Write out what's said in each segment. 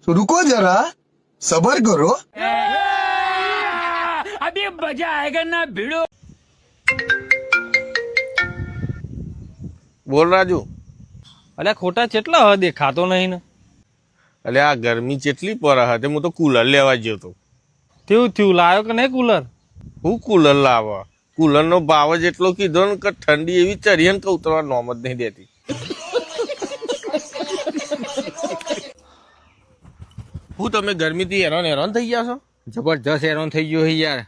तो रुको जरा सबर करो। अभी मजा आएगा ना भिड़ो। બોલ રાજુ. અલ્યા ખોટા કેટલા હવે દેખાતો નહીં ને. એટલે આ ગરમી કેટલી પડે હતી, હું તો કુલર લેવા ગયો તો. થયું થયું લાયો કે નહીં કુલર? હું કુલર લાવવા, કુલરનો ભાવ જ એટલો કીધો ને કે ઠંડી એવી ચરી ને કે ઉતરવા નોમ જ નહીં દેતી. હું તમે ગરમીથી હેરાન થઈ ગયા છો? જબરજસ્ત હેરાન થઈ ગયો યાર.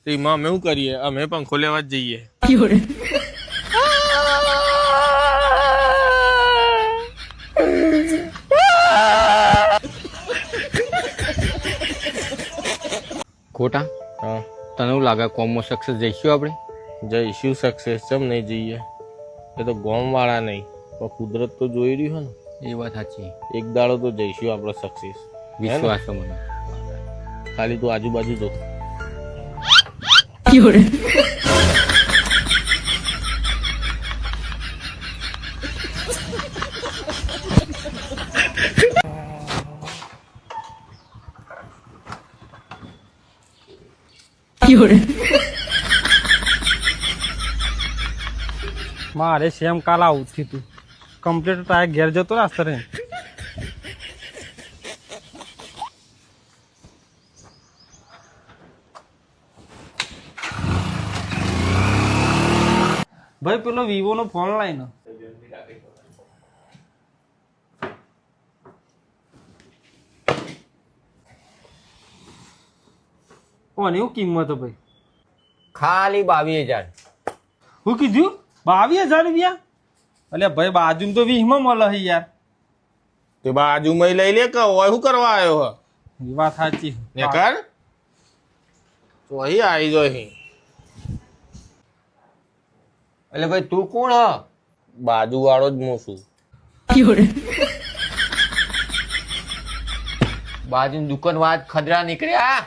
તો એમાં અમે શું કરીએ, અમે પંખો લેવા જ જઈએ. ખોટા હા, તને એવું લાગે કોમો સક્સેસ જઈશું આપણે? જઈશું સક્સેસ, ચમ નહીં જઈએ? એ તો ગોમ વાળા નહીં પણ કુદરત તો જોઈ રહ્યું હે ને. એ વાત સાચી, એક દાડો તો જઈશું આપણે સક્સેસ. વિશ્વાસ છે મને. ખાલી તું આજુબાજુ જો. મારે સેમ કાલ આવું જ થયું. કમ્પ્લીટ ટાયર ઘેર જતો રાસ્તે રે. ભાઈ પેલો વિવો નો ફોન લાઈન કોની શું કિંમત ભાઈ? ખાલી 22,000. શું કીધું? 22,000 રૂપિયા? અલ્યા ભાઈ બાજુ તો 20 માં મળે છે યાર. તે બાજુમાં લઈ લે કે હોય શું કરવા આવ્યો હે? એ વાત સાચી. ને કર તો અહીં આવી જો અહીં. એટલે ભાઈ તું કોણ હ? બાજુ વાળો જ હું છું. બાજુ દુકાન વાત ખદરા નીકળ્યા.